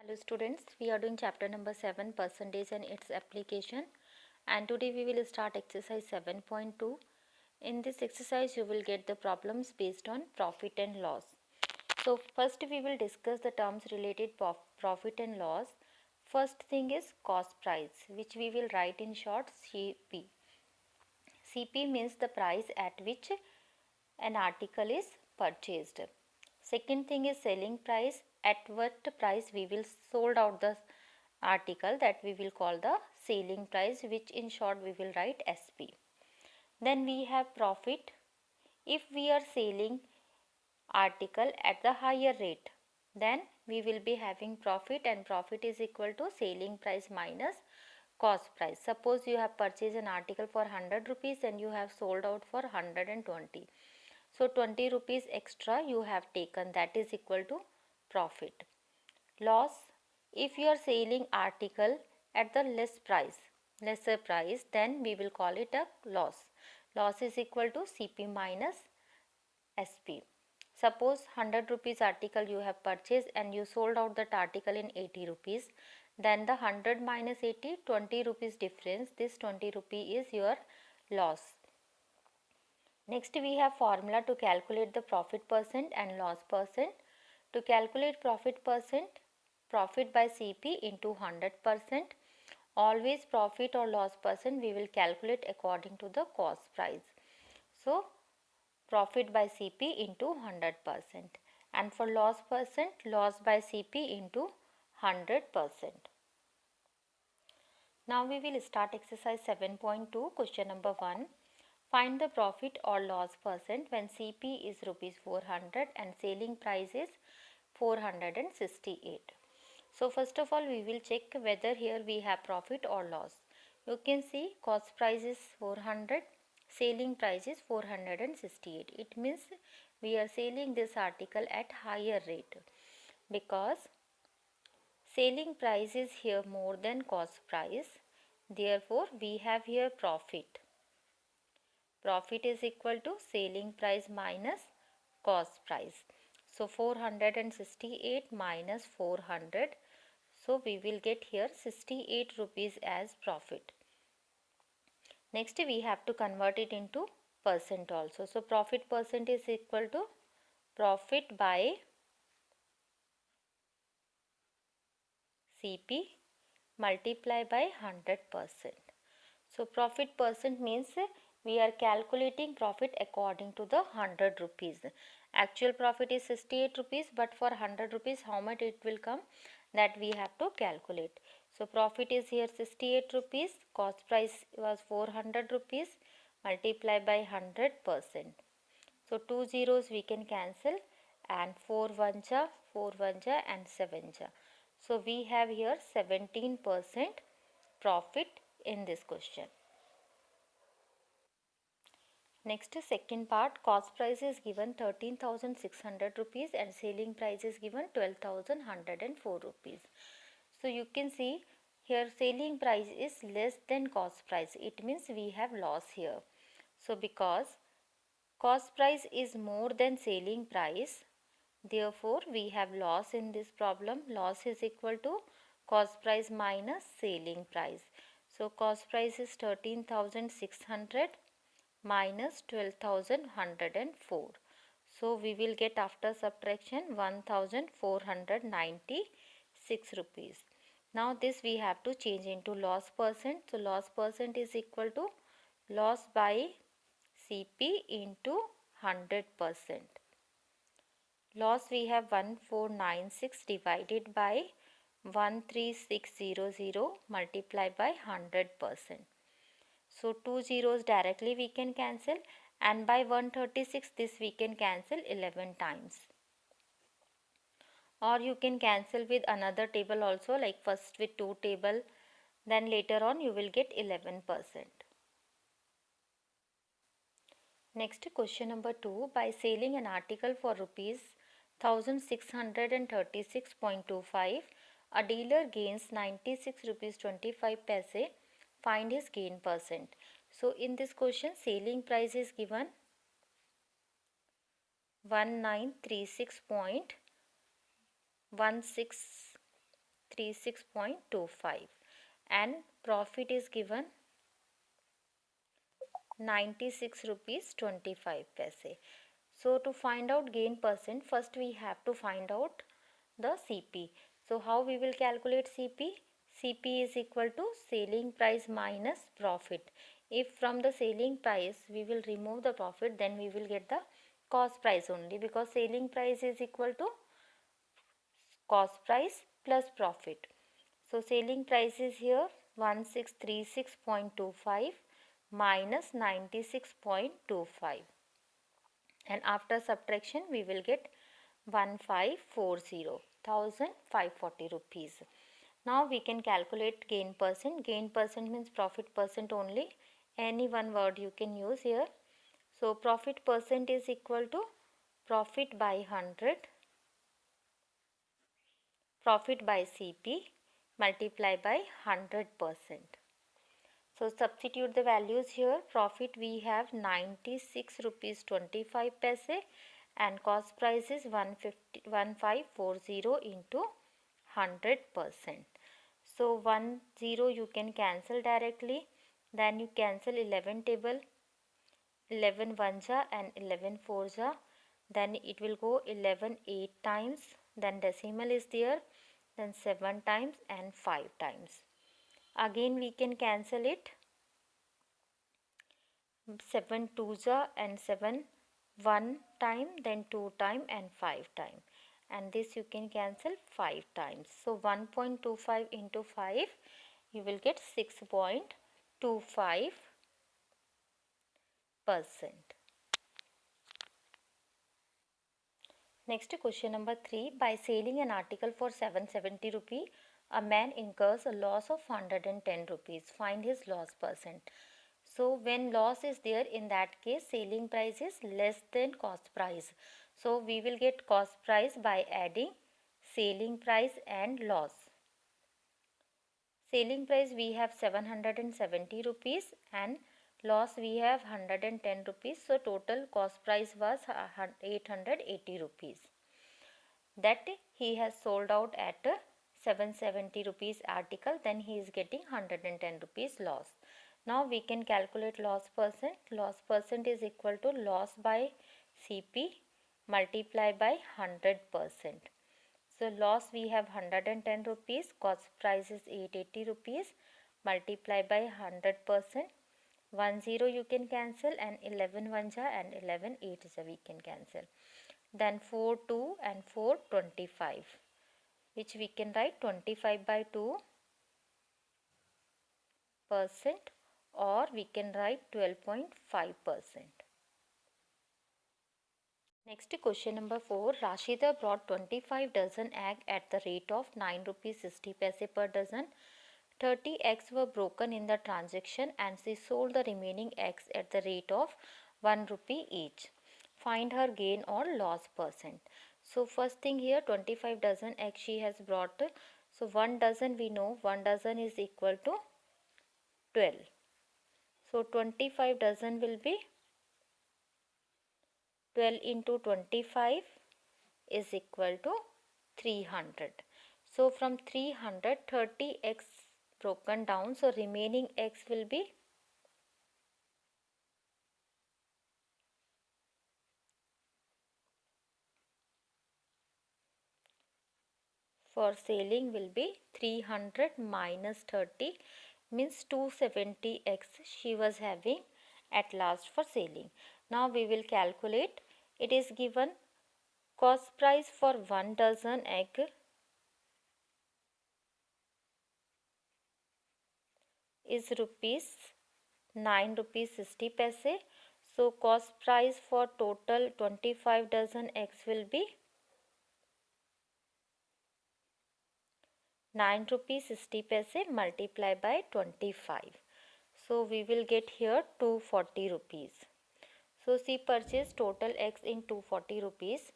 Hello students, we are doing chapter number 7 percentage and its application, and today we will start exercise 7.2. In this exercise you will get the problems based on profit and loss. So first we will discuss the terms related profit and loss. First thing is cost price, which we will write in short CP. CP means the price at which an article is purchased. Second thing is selling price, at what price we will sold out the article, that we will call the selling price, which in short we will write SP. Then we have profit. If we are selling article at the higher rate, then we will be having profit, and profit is equal to selling price minus cost price. Suppose you have purchased an article for 100 rupees and you have sold out for 120. So 20 rupees extra you have taken, that is equal to profit. Loss, if you are selling article at the lesser price, then we will call it a loss. Loss is equal to CP minus SP. Suppose 100 rupees article you have purchased and you sold out that article in 80 rupees. Then the 100 minus 80, 20 rupees difference. This 20 rupee is your loss. Next we have formula to calculate the profit percent and loss percent. To calculate profit percent, profit by CP into 100%. Always profit or loss percent we will calculate according to the cost price. So profit by CP into 100%, and for loss percent, loss by CP into 100%. Now we will start exercise 7.2. Question number 1. Find the profit or loss percent when CP is rupees 400 and selling price is 468. So first of all we will check whether here we have profit or loss. You can see cost price is 400, selling price is 468. It means we are selling this article at higher rate, because selling price is here more than cost price. Therefore we have here profit. Profit is equal to selling price minus cost price. So 468 minus 400. So we will get here 68 rupees as profit. Next we have to convert it into percent also. So profit percent is equal to profit by CP multiply by 100%. So profit percent means we are calculating profit according to the 100 rupees. Actual profit is 68 rupees, but for 100 rupees how much it will come, that we have to calculate. So profit is here 68 rupees, cost price was 400 rupees, multiply by 100%. So 2 zeros we can cancel, and 4 1 ja, 4 1 ja, and 7 ja. So we have here 17% profit in this question. Next, second part, cost price is given 13,600 rupees and selling price is given 12,104 rupees. So you can see here selling price is less than cost price. It means we have loss here. So because cost price is more than selling price, therefore we have loss in this problem. Loss is equal to cost price minus selling price. So cost price is 13,600 minus 12,104. So we will get after subtraction 1,496 rupees. Now this we have to change into loss percent. So loss percent is equal to loss by CP into 100%. Loss we have 1496 divided by 13600 multiplied by 100%. So 2 zeros directly we can cancel, and by 136 this we can cancel 11 times. Or you can cancel with another table also, like first with 2 table, then later on you will get 11%. Next, question number 2. By selling an article for rupees 1636.25, a dealer gains 96 rupees 25 paise. Find his gain percent. So in this question selling price is given 1936.16 1636.25 and profit is given 96 rupees 25 paise. So to find out gain percent, first we have to find out the CP. So how we will calculate CP? CP is equal to selling price minus profit. If from the selling price we will remove the profit, then we will get the cost price only, because selling price is equal to cost price plus profit. So selling price is here 1636.25 minus 96.25, and after subtraction we will get 1540 rupees. Now we can calculate gain percent. Gain percent means profit percent only. Any one word you can use here. So profit percent is equal to profit by 100, profit by CP multiplied by 100%. So substitute the values here. Profit we have 96 rupees 25 paise and cost price is 1540 into 100%. So 10 you can cancel directly. Then you cancel 11 table, 11 1 and 11 4 then it will go 11 8 times, then decimal is there, then 7 times and 5 times. Again we can cancel it, 7 2 and 7 1 time, then 2 time and 5 time, and this you can cancel 5 times. So 1.25 into 5 you will get 6.25%. Next question number 3. By selling an article for 770 rupee, a man incurs a loss of 110 rupees. Find his loss percent. So when loss is there, in that case selling price is less than cost price. So we will get cost price by adding selling price and loss. Selling price we have 770 rupees and loss we have 110 rupees. So total cost price was 880 rupees. That he has sold out at 770 rupees article, then he is getting 110 rupees loss. Now we can calculate loss percent. Loss percent is equal to loss by CP multiplied by 100%. So loss we have 110 rupees, cost price is 880 rupees multiplied by 100%. 10 you can cancel and 11 1 and 11 8 we can cancel. Then 4 2 and 4 25, which we can write 25 by 2% or we can write 12.5%. Next question number 4. Rashida brought 25 dozen egg at the rate of 9 rupees 60 paise per dozen. 30 eggs were broken in the transaction and she sold the remaining eggs at the rate of 1 rupee each. Find her gain or loss percent. So first thing here, 25 dozen eggs she has brought. So 1 dozen we know 1 dozen is equal to 12. So 25 dozen will be 12 into 25 is equal to 300. So from 300, 30 eggs broken down. So remaining eggs will be for selling will be 300 minus 30 means 270 eggs she was having at last for selling. Now we will calculate. It is given cost price for 1 dozen egg is rupees 9 rupees 60 paise. So cost price for total 25 dozen eggs will be 9 rupees 60 paise multiplied by 25. So we will get here 240 rupees. So she purchased total eggs in 240 rupees.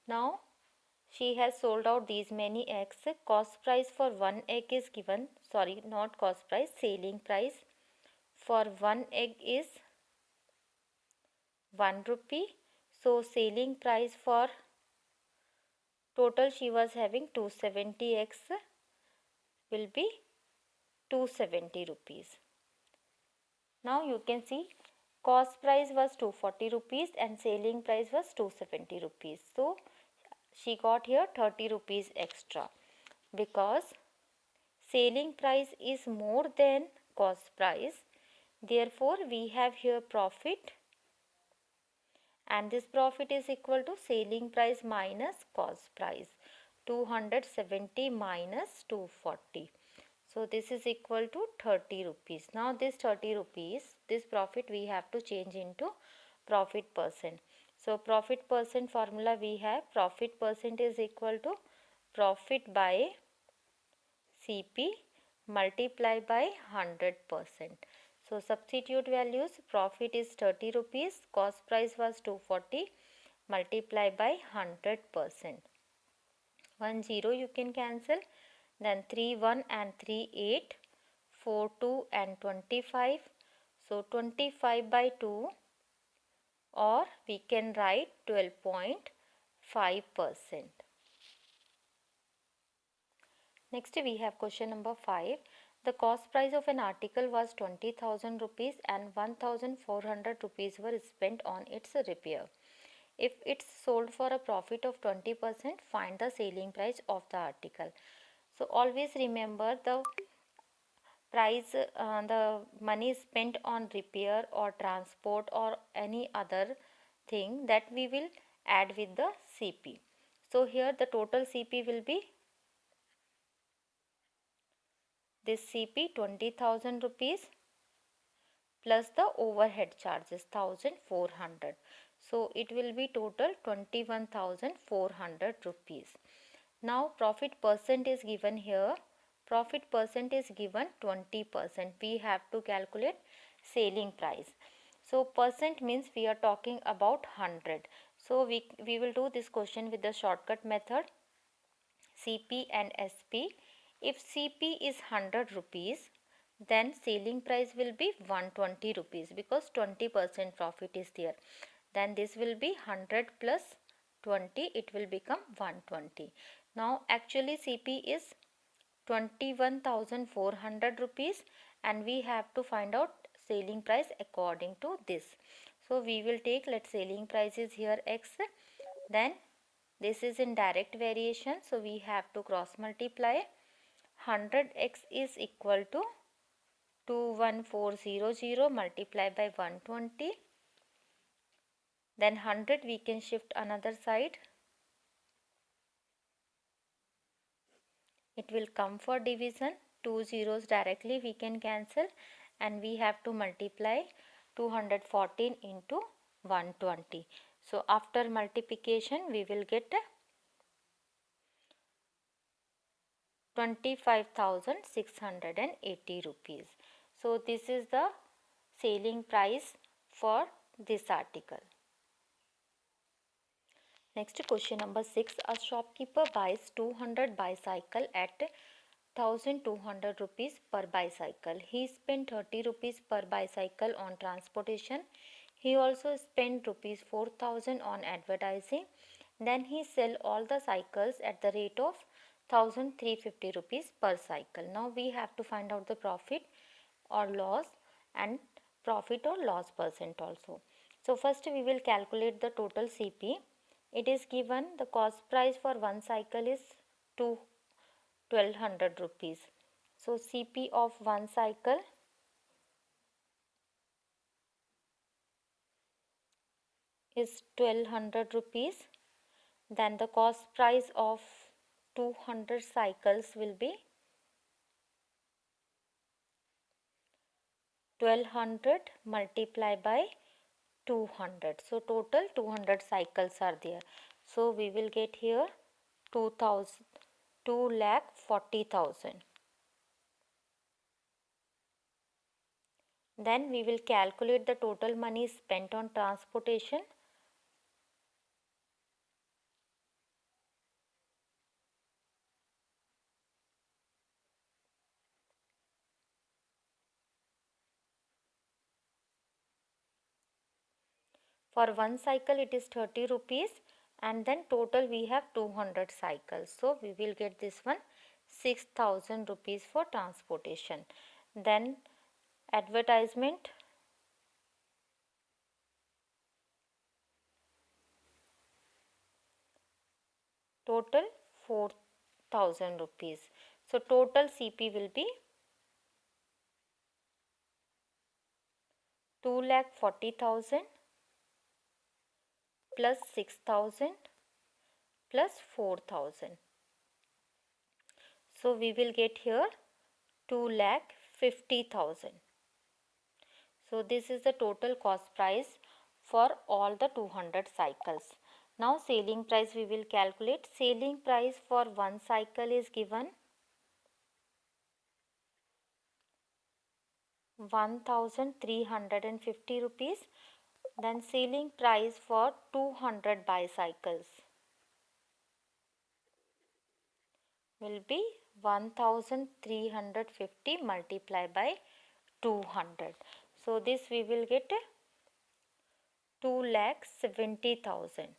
Now she has sold out these many eggs. Cost price for one egg is given, sorry, not cost price, selling price for one egg is 1 rupee. So selling price for total she was having 270 eggs. will be 270 rupees. Now you can see cost price was 240 rupees and selling price was 270 rupees. So she got here 30 rupees extra because selling price is more than cost price. Therefore we have here profit, and this profit is equal to selling price minus cost price, 270 minus 240. So this is equal to 30 rupees. Now this 30 rupees, this profit we have to change into profit percent. So profit percent formula we have, profit percent is equal to profit by CP multiply by 100%. So substitute values, profit is 30 rupees, cost price was 240, multiply by 100%. 1 0 you can cancel, then 3 1 and 3 8, 4 2 and 25. So 25 by 2, or we can write 12.5%. Next we have question number 5. The cost price of an article was 20,000 rupees and 1,400 rupees were spent on its repair. If it's sold for a profit of 20%, find the selling price of the article. So always remember the price, the money spent on repair or transport or any other thing, that we will add with the CP. So here the total CP will be this CP 20,000 rupees plus the overhead charges 1,400. So it will be total 21,400 rupees. Now profit percent is given here. Profit percent is given 20%. We have to calculate selling price. So percent means we are talking about 100. So we will do this question with the shortcut method, CP and SP. If CP is 100 rupees, then selling price will be 120 rupees because 20% profit is there. Then this will be 100 plus 20, it will become 120. Now actually CP is 21,400 rupees and we have to find out selling price according to this. So we will take, let selling price is here X, then this is in direct variation, so we have to cross multiply. 100x is equal to 21400 multiplied by 120. Then 100 we can shift another side. It will come for division. 2 zeros directly we can cancel and we have to multiply 214 into 120. So after multiplication we will get 25,680 rupees. So this is the selling price for this article. Next question number 6. A shopkeeper buys 200 bicycle at 1,200 rupees per bicycle. He spent 30 rupees per bicycle on transportation. He also spent rupees 4,000 on advertising. Then he sell all the cycles at the rate of 1,350 rupees per cycle. Now we have to find out the profit or loss and profit or loss percent also. So first we will calculate the total CP. It is given the cost price for one cycle is 1,200 rupees. So CP of one cycle is 1,200 rupees. Then the cost price of 200 cycles will be 1,200 multiplied by 200. So total 200 cycles are there. So we will get here 2,40,000. Then we will calculate the total money spent on transportation. For one cycle it is 30 rupees and then total we have 200 cycles. So we will get this one 6,000 rupees for transportation. Then advertisement, total 4,000 rupees. So total CP will be 2,40,000 plus 6,000 plus 4,000. So we will get here 2,50,000. So this is the total cost price for all the 200 cycles. Now selling price we will calculate. Selling price for one cycle is given 1,350 rupees. Then selling price for 200 bicycles will be 1,350 multiplied by 200. So this we will get 2,70,000.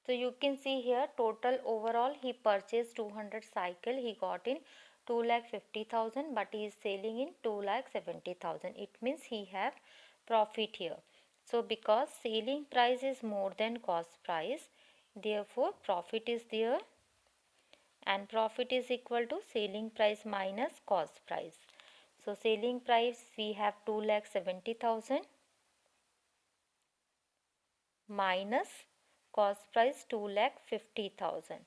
So you can see here total overall he purchased 200 cycle, he got in 2,50,000, but he is selling in 2,70,000. It means he have profit here. So because selling price is more than cost price, therefore profit is there, and profit is equal to selling price minus cost price. So selling price we have 2,70,000 minus cost price 2,50,000.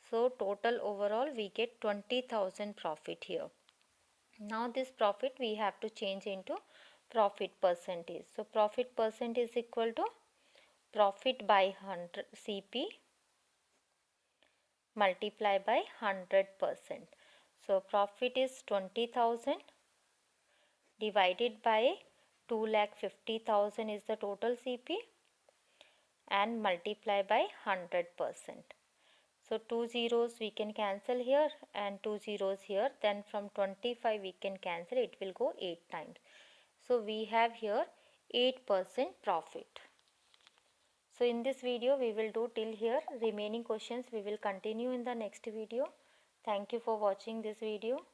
So total overall we get 20,000 profit here. Now this profit we have to change into profit percentage. So profit percent is equal to profit by 100 CP multiply by 100%. So profit is 20,000 divided by 2,50,000 is the total CP and multiply by 100%. So 2 zeros we can cancel here and 2 zeros here. Then from 25 we can cancel, it will go 8 times. So we have here 8% profit. So in this video we will do till here. Remaining questions we will continue in the next video. Thank you for watching this video.